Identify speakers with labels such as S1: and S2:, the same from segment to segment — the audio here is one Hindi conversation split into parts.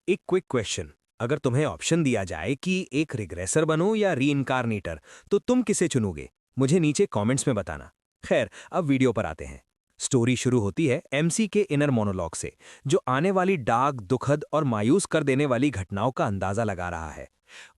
S1: एक क्विक क्वेश्चन। अगर तुम्हें ऑप्शन दिया जाए कि एक रिग्रेसर बनो या रीइंकारनेटर, तो तुम किसे चुनोगे? मुझे नीचे कमेंट्स में बताना। खैर, अब वीडियो पर आते हैं। स्टोरी शुरू होती है एमसी के इनर मोनोलॉग से, जो आने वाली डार्क, दुखद और मायूस कर देने वाली घटनाओं का अंदाजा लगा रहा है।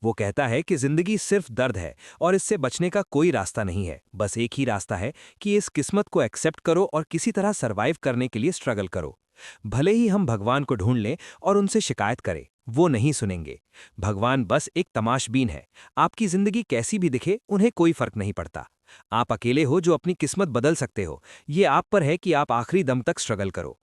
S1: वो कहता है कि जिंदगी सिर्फ दर्द है और इससे बचने का कोई रास्ता नहीं है। बस एक ही रास्ता है कि इस किस्मत को एक्सेप्ट करो और किसी तरह सरवाइव करने के लिए स्ट्रगल करो। भले ही हम भगवान को ढूंढ लें और उनसे शिकायत करें, वो नहीं सुनेंगे। भगवान बस एक तमाशबीन है। आपकी जिंदगी कैसी भी दिखे, उन्हें कोई फर्क नहीं पड़ता। आप अकेले हो जो अपनी किस्मत बदल सकते हो। ये आप पर है कि आप आखिरी दम तक स्ट्रगल करो।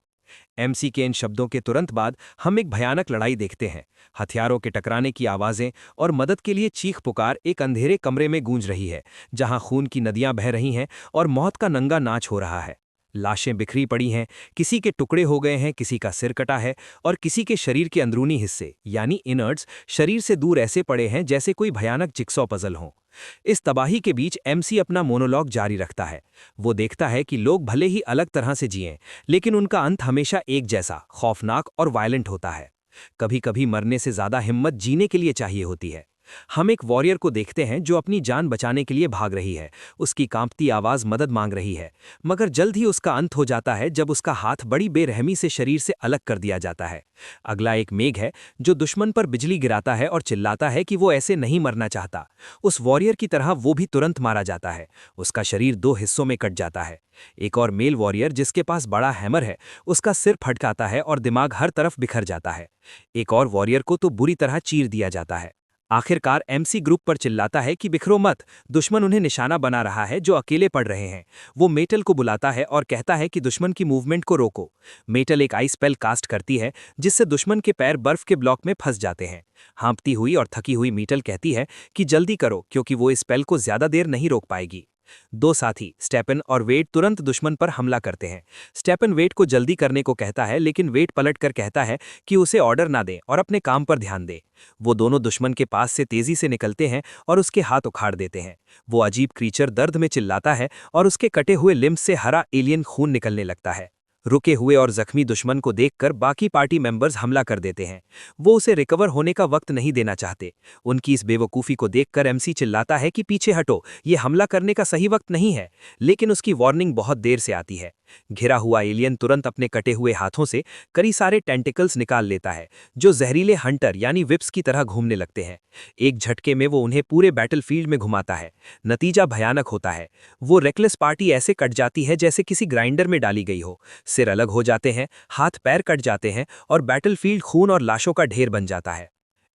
S1: एमसी के इन शब्दों के तुरंत बाद हम एक भयानक लड़ाई देखते हैं। हथियारों के टकराने की आवाजें और मदद के लिए चीख पुकार एक अंधेरे कमरे में गूंज रही है, जहां खून की नदियां बह रही हैं और मौत का नंगा नाच हो रहा है। लाशें बिखरी पड़ी हैं, किसी के टुकड़े हो गए हैं, किसी का सिर कटा है और किसी के शरीर के अंदरूनी हिस्से यानी इनर्ट्स शरीर से दूर ऐसे पड़े हैं जैसे कोई भयानक जिक्सॉ पजल हो। इस तबाही के बीच एमसी अपना मोनोलॉग जारी रखता है। वो देखता है कि लोग भले ही अलग तरह से जिएं, लेकिन उनका अंत हमेशा एक जैसा खौफनाक और वायलेंट होता है। कभी कभी मरने से ज्यादा हिम्मत जीने के लिए चाहिए होती है। हम एक वॉरियर को देखते हैं जो अपनी जान बचाने के लिए भाग रही है। उसकी कांपती आवाज मदद मांग रही है, मगर जल्द ही उसका अंत हो जाता है जब उसका हाथ बड़ी बेरहमी से शरीर से अलग कर दिया जाता है। अगला एक मेघ है जो दुश्मन पर बिजली गिराता है और चिल्लाता है कि वो ऐसे नहीं मरना चाहता। उस वॉरियर की तरह वो भी तुरंत मारा जाता है। उसका शरीर दो हिस्सों में कट जाता है। एक और मेल वॉरियर जिसके पास बड़ा हैमर है, उसका सिर फटकाता है और दिमाग हर तरफ बिखर जाता है। एक और वॉरियर को तो बुरी तरह चीर दिया जाता है। आखिरकार एमसी ग्रुप पर चिल्लाता है कि बिखरो मत, दुश्मन उन्हें निशाना बना रहा है जो अकेले पड़ रहे हैं। वो मेटल को बुलाता है और कहता है कि दुश्मन की मूवमेंट को रोको। मेटल एक आइस स्पेल कास्ट करती है जिससे दुश्मन के पैर बर्फ के ब्लॉक में फंस जाते हैं। हाँपती हुई और थकी हुई मेटल कहती है कि जल्दी करो क्योंकि वो इस स्पेल को ज्यादा देर नहीं रोक पाएगी। दो साथी स्टेपन और वेट तुरंत दुश्मन पर हमला करते हैं। स्टेपन वेट को जल्दी करने को कहता है, लेकिन वेट पलटकर कहता है कि उसे ऑर्डर ना दें और अपने काम पर ध्यान दें। वो दोनों दुश्मन के पास से तेजी से निकलते हैं और उसके हाथ उखाड़ देते हैं। वो अजीब क्रीचर दर्द में चिल्लाता है और उसके कटे हुए लिम्स से हरा एलियन खून निकलने लगता है। रुके हुए और जख्मी दुश्मन को देखकर बाकी पार्टी मेंबर्स हमला कर देते हैं। वो उसे रिकवर होने का वक्त नहीं देना चाहते। उनकी इस बेवकूफ़ी को देखकर एमसी चिल्लाता है कि पीछे हटो, ये हमला करने का सही वक्त नहीं है। लेकिन उसकी वार्निंग बहुत देर से आती है। घिरा हुआ एलियन तुरंत अपने कटे हुए हाथों से कई सारे टेंटिकल्स निकाल लेता है, जो जहरीले हंटर यानी विप्स की तरह घूमने लगते हैं। एक झटके में वो उन्हें पूरे बैटलफील्ड में घुमाता है। नतीजा भयानक होता है। वो रेकलेस पार्टी ऐसे कट जाती है जैसे किसी ग्राइंडर में डाली गई हो। सिर अलग हो जाते हैं, हाथ पैर कट जाते हैं और बैटलफील्ड खून और लाशों का ढेर बन जाता है।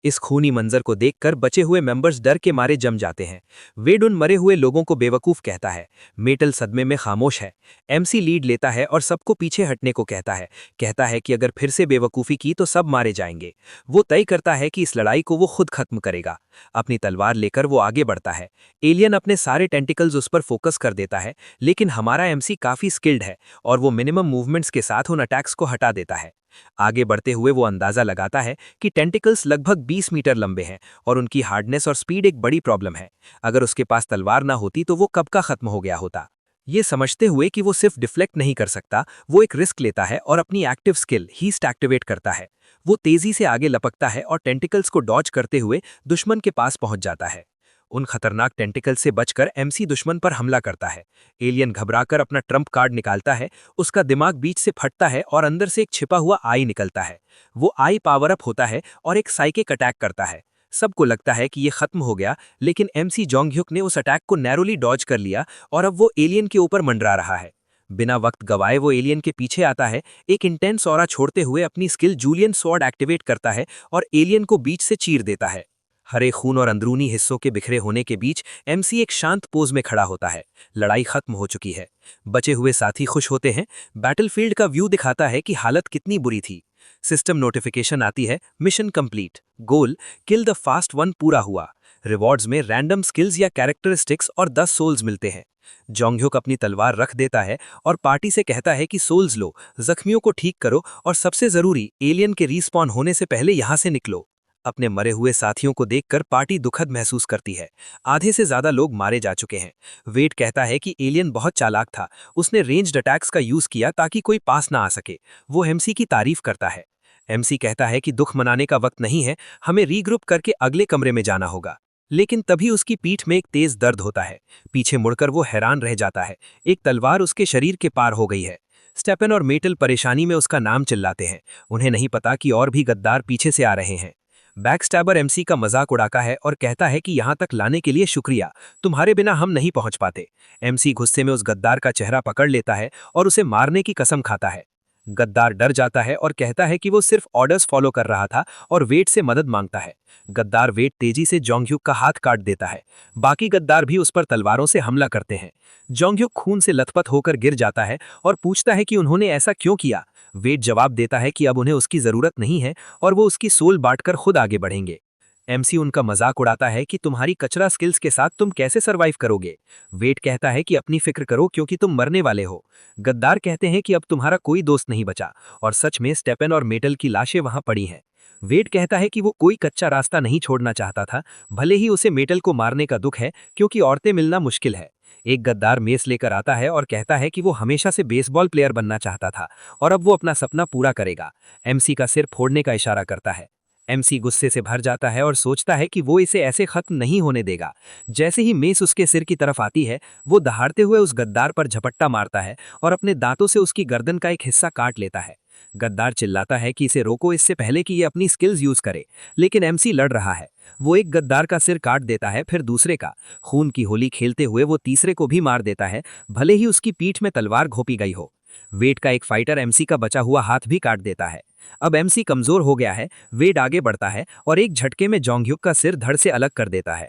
S1: इस खूनी मंजर को देखकर बचे हुए मेंबर्स डर के मारे जम जाते हैं। वेड उन मरे हुए लोगों को बेवकूफ कहता है। मेटल सदमे में खामोश है। एमसी लीड लेता है और सबको पीछे हटने को कहता है कि अगर फिर से बेवकूफ़ी की तो सब मारे जाएंगे। वो तय करता है कि इस लड़ाई को वो खुद खत्म करेगा। अपनी तलवार लेकर वो आगे बढ़ता है। एलियन अपने सारे टेंटिकल्स उस पर फोकस कर देता है, लेकिन हमारा एमसी काफ़ी स्किल्ड है और वो मिनिमम मूवमेंट्स के साथ उन अटैक्स को हटा देता है। आगे बढ़ते हुए वो अंदाजा लगाता है कि टेंटिकल्स लगभग 20 मीटर लंबे हैं और उनकी हार्डनेस और स्पीड एक बड़ी प्रॉब्लम है। अगर उसके पास तलवार ना होती तो वो कब का खत्म हो गया होता। ये समझते हुए कि वो सिर्फ डिफ्लेक्ट नहीं कर सकता, वो एक रिस्क लेता है और अपनी एक्टिव स्किल हीस्ट एक्टिवेट करता है। वो तेजी से आगे लपकता है और टेंटिकल्स को डॉज करते हुए दुश्मन के पास पहुंच जाता है। उन खतरनाक टेंटिकल से बचकर एमसी दुश्मन पर हमला करता है। एलियन घबराकर अपना ट्रम्प कार्ड निकालता है। उसका दिमाग बीच से फटता है और अंदर से एक छिपा हुआ आई निकलता है। वो आई पावर अप होता है और एक साइकिक अटैक करता है। सबको लगता है कि ये खत्म हो गया, लेकिन एमसी जोंगह्युक ने उस अटैक को नैरोली डॉज कर लिया और अब वो एलियन के ऊपर मंडरा रहा है। बिना वक्त गवाए वो एलियन के पीछे आता है। एक इंटेंस ऑरा छोड़ते हुए अपनी स्किल जूलियन स्वॉर्ड एक्टिवेट करता है और एलियन को बीच से चीर देता है। हरे खून और अंदरूनी हिस्सों के बिखरे होने के बीच एमसी एक शांत पोज में खड़ा होता है। लड़ाई खत्म हो चुकी है। बचे हुए साथी खुश होते हैं। बैटलफील्ड का व्यू दिखाता है कि हालत कितनी बुरी थी। सिस्टम नोटिफिकेशन आती है, mission complete, goal kill the fast one पूरा हुआ। रिवॉर्ड्स में रैंडम स्किल्स या कैरेक्टरिस्टिक्स और 10 सोल्स मिलते हैं। जोंगह्युक अपनी तलवार रख देता है और पार्टी से कहता है कि सोल्स लो, जख्मियों को ठीक करो और सबसे जरूरी एलियन के रीस्पॉन होने से पहले यहां से निकलो। अपने मरे हुए साथियों को देखकर पार्टी दुखद महसूस करती है। आधे से ज्यादा लोग मारे जा चुके हैं। वेट कहता है कि एलियन बहुत चालाक था, उसने रेंज्ड अटैक्स का यूज किया ताकि कोई पास ना आ सके। वो एमसी की तारीफ करता है।
S2: एमसी कहता है कि दुख मनाने का वक्त नहीं है, हमें रीग्रुप करके अगले कमरे में जाना होगा। लेकिन तभी उसकी पीठ में एक तेज दर्द होता है। पीछे मुड़कर वो हैरान रह जाता है, एक तलवार उसके शरीर के पार हो गई है। स्टेपन और मेटल परेशानी में उसका नाम चिल्लाते हैं। उन्हें नहीं पता कि और भी गद्दार पीछे से आ रहे हैं। बैकस्टैबर एमसी का मजाक उड़ाता है और कहता है कि यहाँ तक लाने के लिए शुक्रिया, तुम्हारे बिना हम नहीं पहुंच पाते। एमसी गुस्से में उस गद्दार का चेहरा पकड़ लेता है और उसे मारने की कसम खाता है। गद्दार डर जाता है और कहता है कि वो सिर्फ ऑर्डर्स फॉलो कर रहा था और वेट से मदद मांगता है। गद्दार वेट तेजी से जोंगह्युक का हाथ काट देता है। बाकी गद्दार भी उस पर तलवारों से हमला करते हैं। जोंगह्युक खून से लथपथ होकर गिर जाता है और पूछता है कि उन्होंने ऐसा क्यों किया। वेट जवाब देता है कि अब उन्हें उसकी जरूरत नहीं है और वो उसकी सोल बांटकर खुद आगे बढ़ेंगे। एमसी उनका मजाक उड़ाता है कि तुम्हारी कचरा स्किल्स के साथ तुम कैसे सरवाइव करोगे। वेट कहता है कि अपनी फिक्र करो क्योंकि तुम मरने वाले हो। गद्दार कहते हैं कि अब तुम्हारा कोई दोस्त नहीं बचा और सच में स्टेपन और मेटल की लाशें वहां पड़ी हैं। वेट कहता है कि वो कोई कच्चा रास्ता नहीं छोड़ना चाहता था, भले ही उसे मेटल को मारने का दुख है क्योंकि औरतें मिलना मुश्किल है। एक गद्दार मेस लेकर आता है और कहता है कि वो हमेशा से बेसबॉल प्लेयर बनना चाहता था और अब वो अपना सपना पूरा करेगा। एमसी का सिर फोड़ने का इशारा करता है। एमसी गुस्से से भर जाता है और सोचता है कि वो इसे ऐसे खत्म नहीं होने देगा। जैसे ही मेस उसके सिर की तरफ आती है, वो दहाड़ते हुए उस गद्दार पर झपट्टा मारता है और अपने दांतों से उसकी गर्दन का एक हिस्सा काट लेता है। गद्दार चिल्लाता है कि इसे रोको इससे पहले कि ये अपनी स्किल्स यूज करे, लेकिन एमसी लड़ रहा है। वो एक गद्दार का सिर काट देता है, फिर दूसरे का। खून की होली खेलते हुए वो तीसरे को भी मार देता है, भले ही उसकी पीठ में तलवार घोंपी गई हो। वेट का एक फाइटर एमसी का बचा हुआ हाथ भी काट देता है। अब एमसी कमजोर हो गया है। वेट आगे बढ़ता है और एक झटके में जोंगह्युक का सिर धड़ से अलग कर देता है।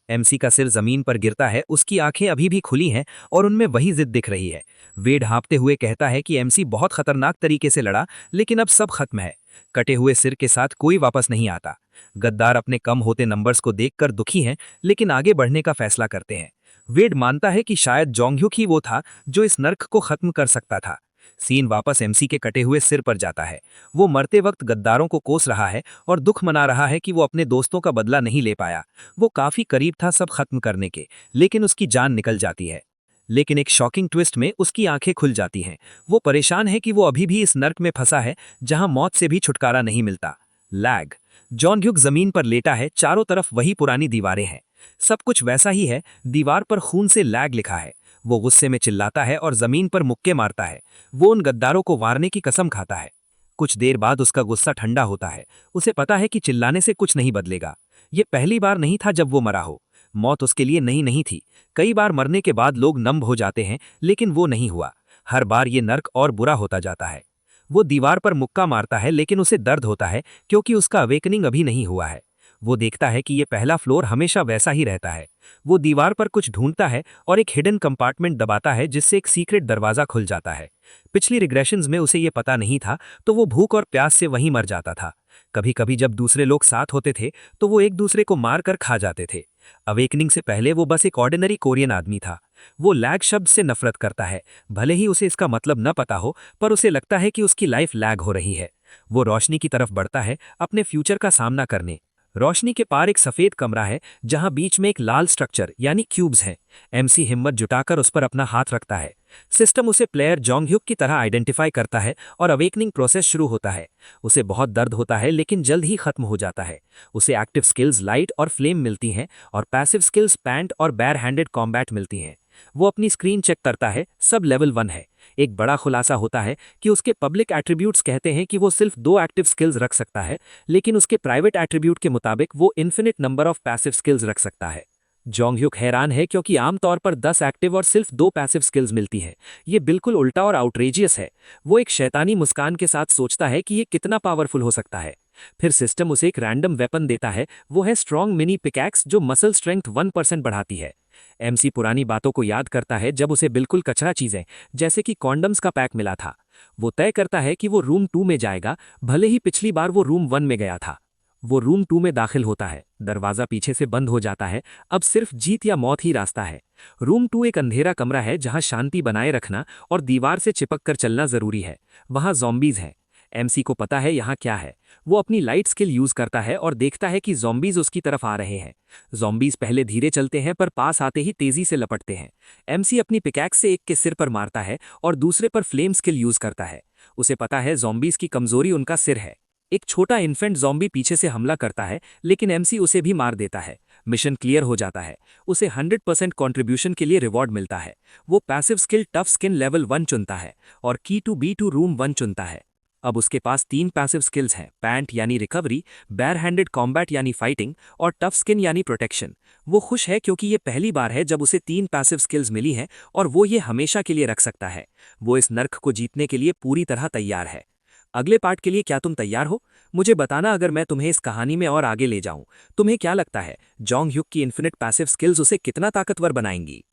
S2: एमसी का सिर जमीन पर गिरता है, उसकी आंखें अभी भी खुली हैं और उनमें वही जिद दिख रही है। वेड हाँफते हुए कहता है कि एमसी बहुत खतरनाक तरीके से लड़ा, लेकिन अब सब खत्म है। कटे हुए सिर के साथ कोई वापस नहीं आता। गद्दार अपने कम होते नंबर्स को देखकर दुखी हैं, लेकिन आगे बढ़ने का फैसला करते हैं। वेड मानता है कि शायद जोंगह्युक ही वो था जो इस नर्क को खत्म कर सकता था। सीन वापस एमसी के कटे हुए सिर पर जाता है। वो मरते वक्त गद्दारों को कोस रहा है और दुख मना रहा है कि वो अपने दोस्तों का बदला नहीं ले पाया। वो काफी करीब था सब खत्म करने के, लेकिन उसकी जान निकल जाती है। लेकिन एक शॉकिंग ट्विस्ट में उसकी आंखें खुल जाती हैं। वो परेशान है कि वो अभी भी इस नर्क में फंसा है जहां मौत से भी छुटकारा नहीं मिलता। लैग। जोंगह्युक जमीन पर लेटा है, चारों तरफ वही पुरानी दीवारें हैं। सब कुछ वैसा ही है, दीवार पर खून से लैग लिखा है। वो गुस्से में चिल्लाता है और जमीन पर मुक्के मारता है। वो उन गद्दारों को मारने की कसम खाता है। कुछ देर बाद उसका गुस्सा ठंडा होता है। उसे पता है कि चिल्लाने से कुछ नहीं बदलेगा। ये पहली बार नहीं था जब वो मरा हो। मौत उसके लिए नई नहीं थी। कई बार मरने के बाद लोग नंब हो जाते हैं, लेकिन वो नहीं हुआ। हर बार ये नर्क और बुरा होता जाता है। वो दीवार पर मुक्का मारता है, लेकिन उसे दर्द होता है क्योंकि उसका अवेकनिंग अभी नहीं हुआ है। वो देखता है कि ये पहला फ्लोर हमेशा वैसा ही रहता है। वो दीवार पर कुछ ढूंढता है और एक हिडन कंपार्टमेंट दबाता है, जिससे एक सीक्रेट दरवाजा खुल जाता है। पिछली रिग्रेशंस में उसे ये पता नहीं था, तो वो भूख और प्यास से वहीं मर जाता था। कभी कभी जब दूसरे लोग साथ होते थे तो वो एक दूसरे को मार कर खा जाते थे। अवेकनिंग से पहले वो बस एक ऑर्डिनरी कोरियन आदमी था। वो लैग शब्द से नफरत करता है, भले ही उसे इसका मतलब न पता हो, पर उसे लगता है कि उसकी लाइफ लैग हो रही है। वो रोशनी की तरफ बढ़ता है, अपने फ्यूचर का सामना करने। रोशनी के पार एक सफेद कमरा है जहां बीच में एक लाल स्ट्रक्चर यानी क्यूब्स हैं। एमसी हिम्मत जुटाकर उस पर अपना हाथ रखता है। सिस्टम उसे प्लेयर जोंगह्युक की तरह आइडेंटिफाई करता है और अवेकनिंग प्रोसेस शुरू होता है। उसे बहुत दर्द होता है, लेकिन जल्द ही खत्म हो जाता है। उसे एक्टिव स्किल्स लाइट और फ्लेम मिलती हैं और पैसिव स्किल्स पैंट और बैर हैंडेड कॉम्बैट मिलती हैं। वो अपनी स्क्रीन चेक करता है, सब लेवल 1 है। एक बड़ा खुलासा होता है कि उसके पब्लिक एट्रीब्यूट्स कहते हैं कि वो सिर्फ 2 एक्टिव स्किल्स रख सकता है, लेकिन उसके प्राइवेट एट्रीब्यूट के मुताबिक वो infinite number of passive skills रख सकता है। जोंगह्युक हैरान है क्योंकि आमतौर पर 10 एक्टिव और सिर्फ 2 पैसिव स्किल्स मिलती हैं। ये बिल्कुल उल्टा और आउटरेजियस है। वो एक शैतानी मुस्कान के साथ सोचता है कि ये कितना पावरफुल हो सकता है। फिर सिस्टम उसे एक रैंडम वेपन देता है। वो है स्ट्रॉन्ग मिनी पिकैक्स जो मसल स्ट्रेंथ 1% बढ़ाती है। एमसी पुरानी बातों को याद करता है जब उसे बिल्कुल कचरा चीजें जैसे कि कॉन्डम्स का पैक मिला था। वो तय करता है कि वो रूम 2 में जाएगा, भले ही पिछली बार वो रूम 1 में गया था। वो रूम 2 में दाखिल होता है। दरवाजा पीछे से बंद हो जाता है। अब सिर्फ जीत या मौत ही रास्ता है। रूम 2 एक अंधेरा कमरा है जहां शांति बनाए रखना और दीवार से चिपक कर चलना जरूरी है। वहां ज़ॉम्बीज हैं। एमसी को पता है यहाँ क्या है। वो अपनी लाइट स्किल यूज करता है और देखता है कि ज़ॉम्बीज उसकी तरफ आ रहे हैं। ज़ॉम्बीज पहले धीरे चलते हैं, पर पास आते ही तेजी से लपटते हैं। एमसी अपनी पिकैक्स से एक के सिर पर मारता है और दूसरे पर फ्लेम स्किल यूज करता है। उसे पता है ज़ॉम्बीज की कमजोरी उनका सिर है।
S3: एक छोटा इन्फेंट ज़ॉम्बी पीछे से हमला करता है, लेकिन एमसी उसे भी मार देता है। मिशन क्लियर हो जाता है। उसे 100% कंट्रीब्यूशन के लिए रिवॉर्ड मिलता है। वो passive skill tough skin level 1 चुनता है और की टू बी टू रूम 1 चुनता है। अब उसके पास 3 पैसिव स्किल्स हैं, पैंट यानी रिकवरी, बेयर हैंडेड कॉम्बैट यानी फाइटिंग और टफ स्किन यानी प्रोटेक्शन। वो खुश है क्योंकि ये पहली बार है जब उसे 3 पैसिव स्किल्स मिली हैं और वो ये हमेशा के लिए रख सकता है। वो इस नर्क को जीतने के लिए पूरी तरह तैयार है। अगले पार्ट के लिए क्या तुम तैयार हो? मुझे बताना अगर मैं तुम्हें इस कहानी में और आगे ले जाऊं। तुम्हें क्या लगता है, जोंग ह्युक की इन्फिनिट पैसिव स्किल्स उसे कितना ताकतवर बनाएंगी?